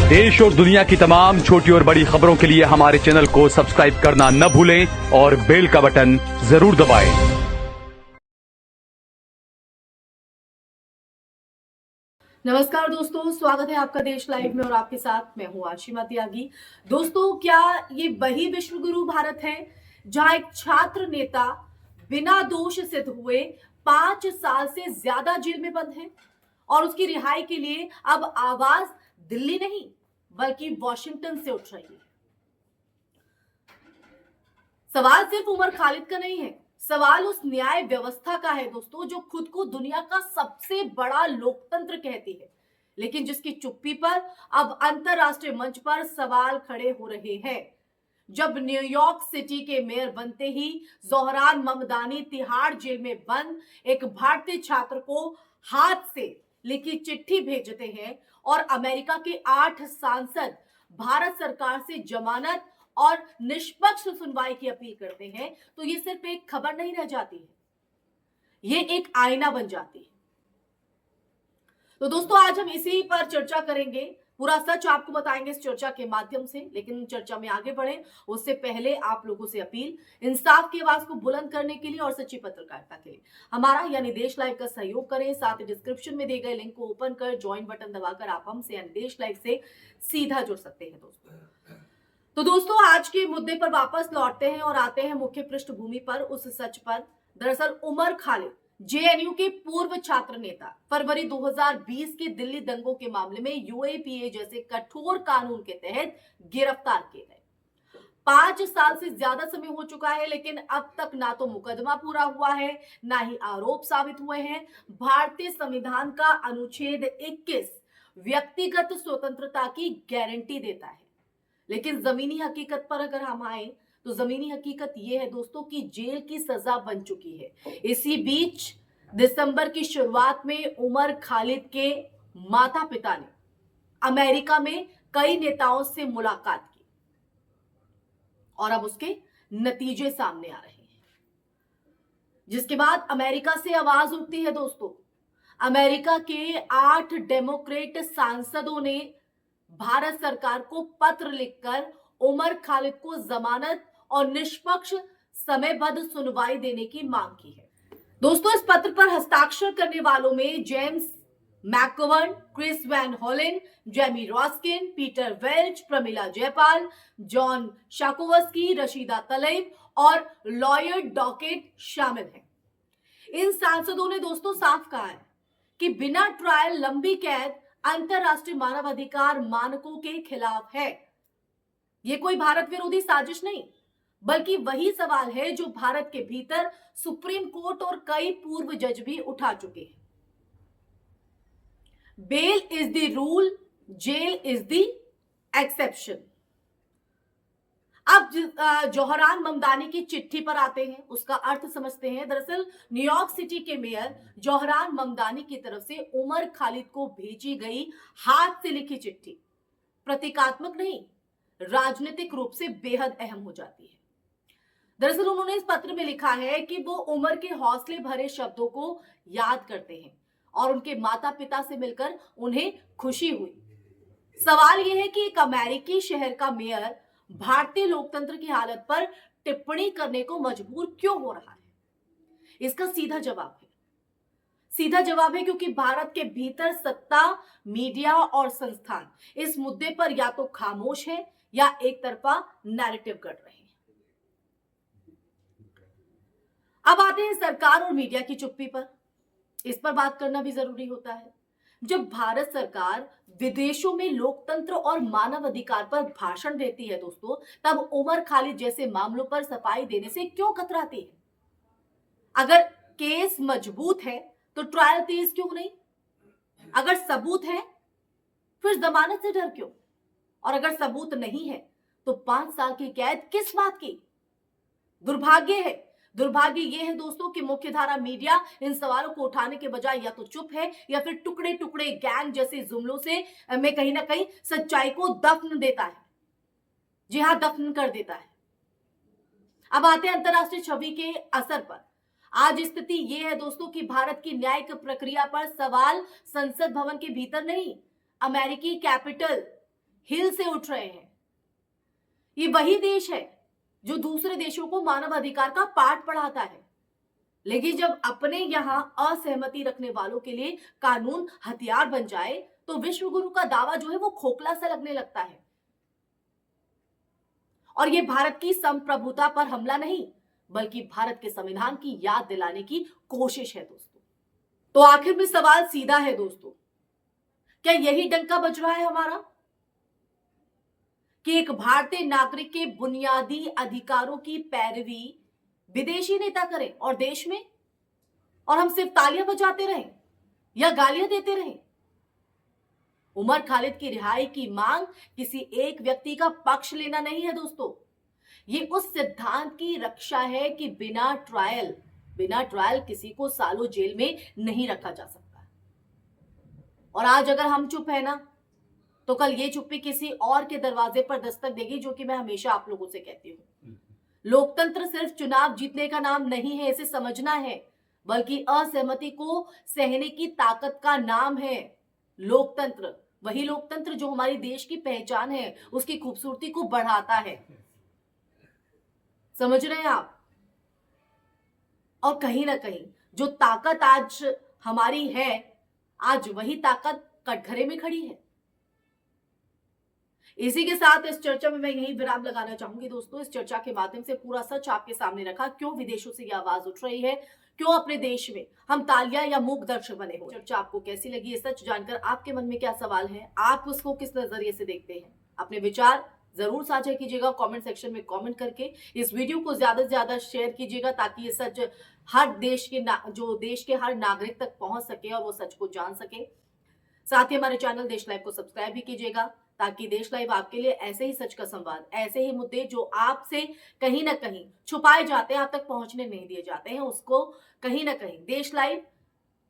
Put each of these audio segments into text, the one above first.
देश और दुनिया की तमाम छोटी और बड़ी खबरों के लिए हमारे चैनल को सब्सक्राइब करना न भूलें और बेल का बटन जरूर दबाएं। नमस्कार दोस्तों, स्वागत है आपका देश लाइव में और आपके साथ मैं हूं आशिमा त्यागी। दोस्तों, क्या ये वही विश्व गुरु भारत है जहां एक छात्र नेता बिना दोष सिद्ध हुए 5 साल से ज्यादा जेल में बंद है और उसकी रिहाई के लिए अब आवाज दिल्ली नहीं बल्कि वॉशिंगटन से उठ रही है। सवाल सिर्फ उमर खालिद का नहीं है, सवाल उस न्याय व्यवस्था का है दोस्तों, जो खुद को दुनिया का सबसे बड़ा लोकतंत्र कहती है, लेकिन जिसकी चुप्पी पर अब अंतरराष्ट्रीय मंच पर सवाल खड़े हो रहे हैं। जब न्यूयॉर्क सिटी के मेयर बनते ही जोहरान ममदानी तिहाड़ जेल में बंद एक भारतीय छात्र को हाथ से लिखी चिट्ठी भेजते हैं और अमेरिका के 8 सांसद भारत सरकार से जमानत और निष्पक्ष सुनवाई की अपील करते हैं, तो ये सिर्फ एक खबर नहीं रह जाती है, ये एक आईना बन जाती है। तो दोस्तों, आज हम इसी पर चर्चा करेंगे, पूरा सच आपको बताएंगे इस चर्चा के माध्यम से। लेकिन चर्चा में आगे बढ़े उससे पहले आप लोगों से अपील, इंसाफ की आवाज को बुलंद करने के लिए और सच्ची पत्रकारिता के लिए हमारा यानी देश लाइव का सहयोग करें। साथ ही डिस्क्रिप्शन में दिए गए लिंक को ओपन कर ज्वाइन बटन दबाकर आप हमसे यानी देश लाइव से सीधा जुड़ सकते हैं दोस्तों। तो दोस्तों, आज के मुद्दे पर वापस लौटते हैं और आते हैं मुख्य पृष्ठभूमि पर, उस सच पर। दरअसल उमर खालिद जेएनयू के पूर्व छात्र नेता फरवरी 2020 के दिल्ली दंगों के मामले में यूएपीए जैसे कठोर कानून के तहत गिरफ्तार किए गए। 5 साल से ज्यादा समय हो चुका है, लेकिन अब तक ना तो मुकदमा पूरा हुआ है, ना ही आरोप साबित हुए हैं। भारतीय संविधान का अनुच्छेद 21 व्यक्तिगत स्वतंत्रता की गारंटी देता है, लेकिन जमीनी हकीकत पर अगर हम आए तो जमीनी हकीकत यह है दोस्तों कि जेल की सजा बन चुकी है। इसी बीच दिसंबर की शुरुआत में उमर खालिद के माता पिता ने अमेरिका में कई नेताओं से मुलाकात की और अब उसके नतीजे सामने आ रहे हैं, जिसके बाद अमेरिका से आवाज उठती है दोस्तों। अमेरिका के 8 डेमोक्रेट सांसदों ने भारत सरकार को पत्र लिखकर उमर खालिद को जमानत और निष्पक्ष समयबद्ध सुनवाई देने की मांग की है। दोस्तों, इस पत्र पर हस्ताक्षर करने वालों में James McGovern, Chris Van Hollen, Jamie Raskin, Peter Welch, Pramila Jayapal, John Schakowsky, Rashida Tlaib और लॉयर डॉकेट शामिल हैं। इन सांसदों ने दोस्तों साफ कहा है कि बिना ट्रायल लंबी कैद अंतरराष्ट्रीय मानवाधिकार मानकों के खिलाफ है। यह कोई भारत विरोधी साजिश नहीं, बल्कि वही सवाल है जो भारत के भीतर सुप्रीम कोर्ट और कई पूर्व जज भी उठा चुके हैं। Bail is the rule, jail is the exception. अब जोहरान ममदानी की चिट्ठी पर आते हैं, उसका अर्थ समझते हैं। दरअसल न्यूयॉर्क सिटी के मेयर जोहरान ममदानी की तरफ से उमर खालिद को भेजी गई हाथ से लिखी चिट्ठी प्रतीकात्मक नहीं, राजनीतिक रूप से बेहद अहम हो जाती है। दरअसल उन्होंने इस पत्र में लिखा है कि वो उमर के हौसले भरे शब्दों को याद करते हैं और उनके माता पिता से मिलकर उन्हें खुशी हुई। सवाल यह है कि एक अमेरिकी शहर का मेयर भारतीय लोकतंत्र की हालत पर टिप्पणी करने को मजबूर क्यों हो रहा है? इसका सीधा जवाब है क्योंकि भारत के भीतर सत्ता, मीडिया और संस्थान इस मुद्दे पर या तो खामोश है या एक तरफा नैरेटिव कर रहे हैं। अब आते हैं सरकार और मीडिया की चुप्पी पर। इस पर बात करना भी जरूरी होता है। जब भारत सरकार विदेशों में लोकतंत्र और मानव अधिकार पर भाषण देती है दोस्तों, तब उमर खालिद जैसे मामलों पर सफाई देने से क्यों कतराती है? अगर केस मजबूत है तो ट्रायल तेज क्यों नहीं? अगर सबूत है फिर जमानत से डर क्यों? और अगर सबूत नहीं है तो 5 साल की कैद किस बात की? दुर्भाग्य यह है दोस्तों कि मुख्यधारा मीडिया इन सवालों को उठाने के बजाय या तो चुप है या फिर टुकड़े टुकड़े गैंग जैसे जुमलों से में कहीं ना कहीं सच्चाई को दफन देता है। जी हां, दफन कर देता है। अब आते हैं अंतरराष्ट्रीय छवि के असर पर। आज स्थिति यह है दोस्तों कि भारत की न्यायिक प्रक्रिया पर सवाल संसद भवन के भीतर नहीं, अमेरिकी कैपिटल हिल से उठ रहे हैं। ये वही देश है जो दूसरे देशों को मानव अधिकार का पाठ पढ़ाता है, लेकिन जब अपने यहां असहमति रखने वालों के लिए कानून हथियार बन जाए तो विश्व गुरु का दावा जो है वो खोखला सा लगने लगता है। और ये भारत की संप्रभुता पर हमला नहीं, बल्कि भारत के संविधान की याद दिलाने की कोशिश है दोस्तों। तो आखिर में सवाल सीधा है दोस्तों, क्या यही डंका बज रहा है हमारा कि एक भारतीय नागरिक के बुनियादी अधिकारों की पैरवी विदेशी नेता करें और देश में, और हम सिर्फ तालियां बजाते रहें या गालियां देते रहें? उमर खालिद की रिहाई की मांग किसी एक व्यक्ति का पक्ष लेना नहीं है दोस्तों, ये उस सिद्धांत की रक्षा है कि बिना ट्रायल किसी को सालों जेल में नहीं रखा जा सकता। और आज अगर हम चुप है ना, तो कल ये चुप्पी किसी और के दरवाजे पर दस्तक देगी, जो कि मैं हमेशा आप लोगों से कहती हूं। लोकतंत्र सिर्फ चुनाव जीतने का नाम नहीं है, इसे समझना है, बल्कि असहमति को सहने की ताकत का नाम है। लोकतंत्र, वही लोकतंत्र जो हमारे देश की पहचान है, उसकी खूबसूरती को बढ़ाता है। समझ रहे हैं आप? और कहीं ना कहीं जो ताकत आज हमारी है, आज वही ताकत कटघरे में खड़ी है। इसी के साथ इस चर्चा में मैं यही विराम लगाना चाहूंगी दोस्तों। इस चर्चा के माध्यम से पूरा सच आपके सामने रखा, क्यों विदेशों से ये आवाज उठ रही है, क्यों अपने देश में हम तालियां या मूक दर्शक बने हो। चर्चा आपको कैसी लगी, ये सच जानकर आपके मन में क्या सवाल है, आप उसको किस नजरिए से देखते हैं? अपने विचार जरूर साझा कीजिएगा कमेंट सेक्शन में कमेंट करके। इस वीडियो को ज्यादा से ज्यादा शेयर कीजिएगा ताकि ये सच हर देश के हर नागरिक तक पहुंच सके और वो सच को जान सके। साथ ही हमारे चैनल देश लाइव को सब्सक्राइब भी कीजिएगा, ताकि देश लाइव आपके लिए ऐसे ही सच का संवाद, ऐसे ही मुद्दे जो आपसे कहीं ना कहीं छुपाए जाते हैं, आप तक पहुंचने नहीं दिए जाते हैं, उसको कहीं ना कहीं देश लाइव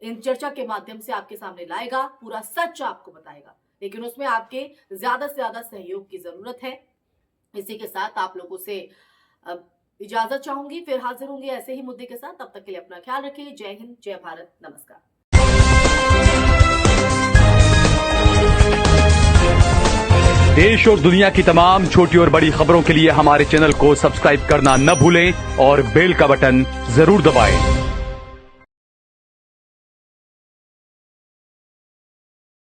इन चर्चा के माध्यम से आपके सामने लाएगा, पूरा सच आपको बताएगा। लेकिन उसमें आपके ज्यादा से ज्यादा सहयोग की जरूरत है। इसी के साथ आप लोगों से इजाजत चाहूंगी, फिर हाजिर होंगे ऐसे ही मुद्दे के साथ। तब तक के लिए अपना ख्याल रखिए। जय हिंद, जय भारत, नमस्कार। देश और दुनिया की तमाम छोटी और बड़ी खबरों के लिए हमारे चैनल को सब्सक्राइब करना न भूलें और बेल का बटन जरूर दबाएं।